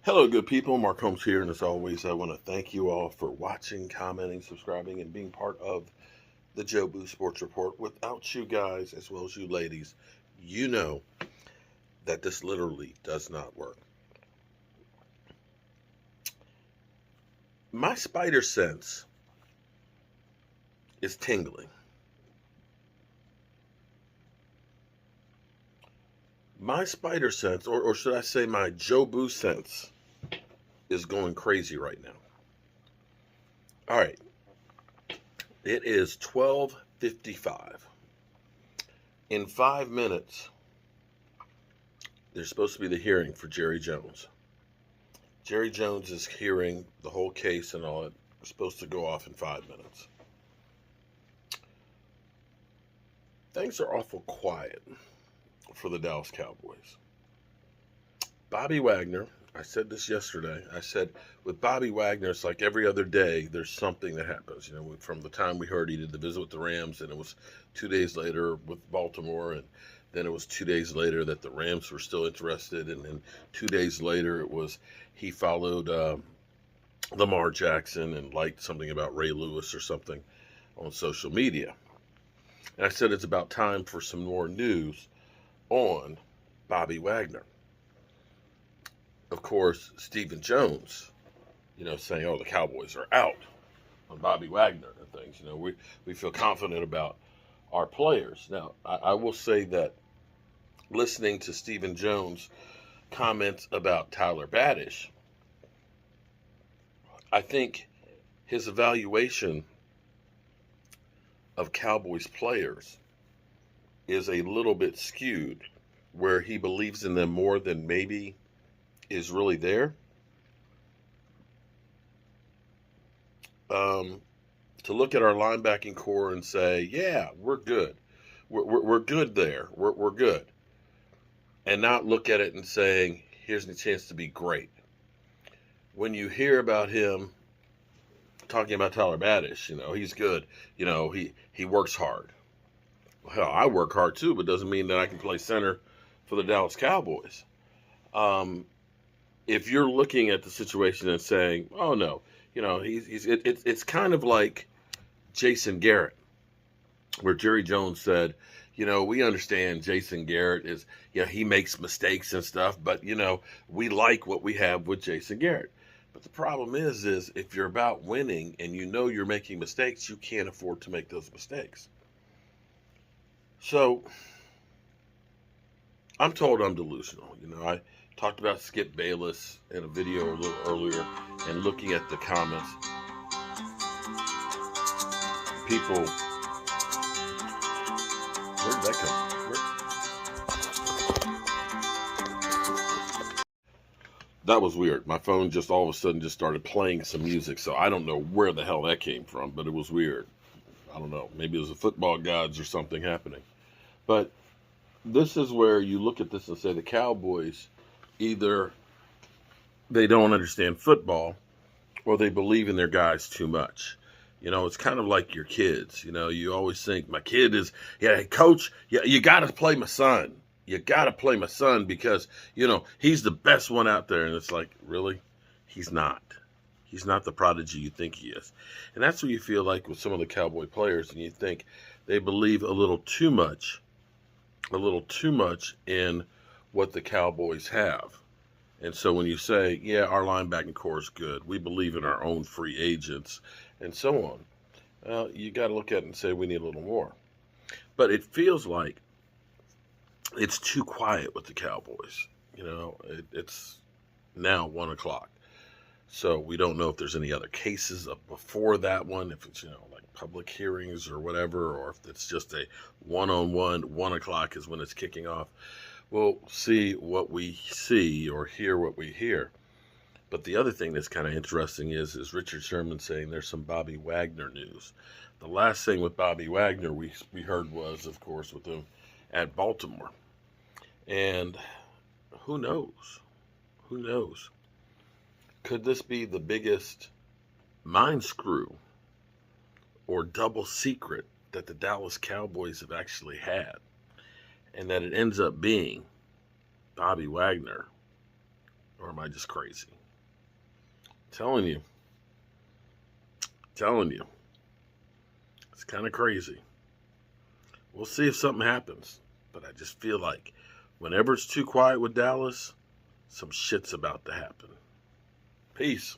Hello, good people. Mark Holmes here, and as always, I want to thank you all for watching, commenting, subscribing, and being part of the Joe Boo Sports Report. Without you guys, as well as you ladies, you know that this literally does not work. My spider sense is tingling. My spider sense, or should I say my Joe Boo sense, is going crazy right now. All right, it is 12:55. In 5 minutes, there's supposed to be the hearing for Jerry Jones. Jerry Jones is hearing the whole case and all. It's supposed to go off in 5 minutes. Things are awful quiet for the Dallas Cowboys. Bobby Wagner, I said this yesterday. I said with Bobby Wagner, it's like every other day there's something that happens. You know, from the time we heard he did the visit with the Rams, and it was 2 days later with Baltimore, and then it was 2 days later that the Rams were still interested, and then 2 days later it was he followed Lamar Jackson and liked something about Ray Lewis or something on social media. And I said it's about time for some more news on Bobby Wagner. Of course, Stephen Jones, saying, oh, the Cowboys are out on Bobby Wagner and things. We feel confident about our players. Now, I will say that listening to Stephen Jones' comments about Tyler Badish, I think his evaluation of Cowboys players is a little bit skewed, where he believes in them more than maybe is really there. To look at our linebacking core and say, yeah, we're good. We're good there. We're good. And not look at it and saying, here's the chance to be great. When you hear about him talking about Tyler Badish, he's good. He works hard. Hell, I work hard too, but doesn't mean that I can play center for the Dallas Cowboys. If you're looking at the situation and saying, "Oh no," it's kind of like Jason Garrett, where Jerry Jones said, we understand Jason Garrett is, he makes mistakes and stuff, but we like what we have with Jason Garrett. But the problem is if you're about winning and you're making mistakes, you can't afford to make those mistakes. So I'm told I'm delusional. I talked about Skip Bayless in a video a little earlier, and looking at the comments, people, where did that come from? That was weird. My phone just all of a sudden just started playing some music, so I don't know where the hell that came from, but it was weird. I don't know. Maybe it was the football gods or something happening. But this is where you look at this and say the Cowboys, either they don't understand football or they believe in their guys too much. It's kind of like your kids. You always think, my kid is, coach, you got to play my son. You got to play my son because, he's the best one out there. And it's like, really? He's not. He's not the prodigy you think he is. And that's what you feel like with some of the Cowboy players. And you think they believe a little too much in what the Cowboys have. And so when you say, yeah, our linebacking core is good, we believe in our own free agents, and so on, you got to look at it and say we need a little more. But it feels like it's too quiet with the Cowboys. It's now 1 o'clock. So we don't know if there's any other cases up before that one, if it's, like public hearings or whatever, or if it's just a one-on-one, 1 o'clock is when it's kicking off. We'll see what we see or hear what we hear. But the other thing that's kind of interesting is Richard Sherman saying there's some Bobby Wagner news. The last thing with Bobby Wagner we heard was, of course, with him at Baltimore. And who knows? Who knows? Could this be the biggest mind screw or double secret that the Dallas Cowboys have actually had? And that it ends up being Bobby Wagner Or am I just crazy? Telling you. Telling you. It's kind of crazy. We'll see if something happens. But I just feel like whenever it's too quiet with Dallas, some shit's about to happen. Peace.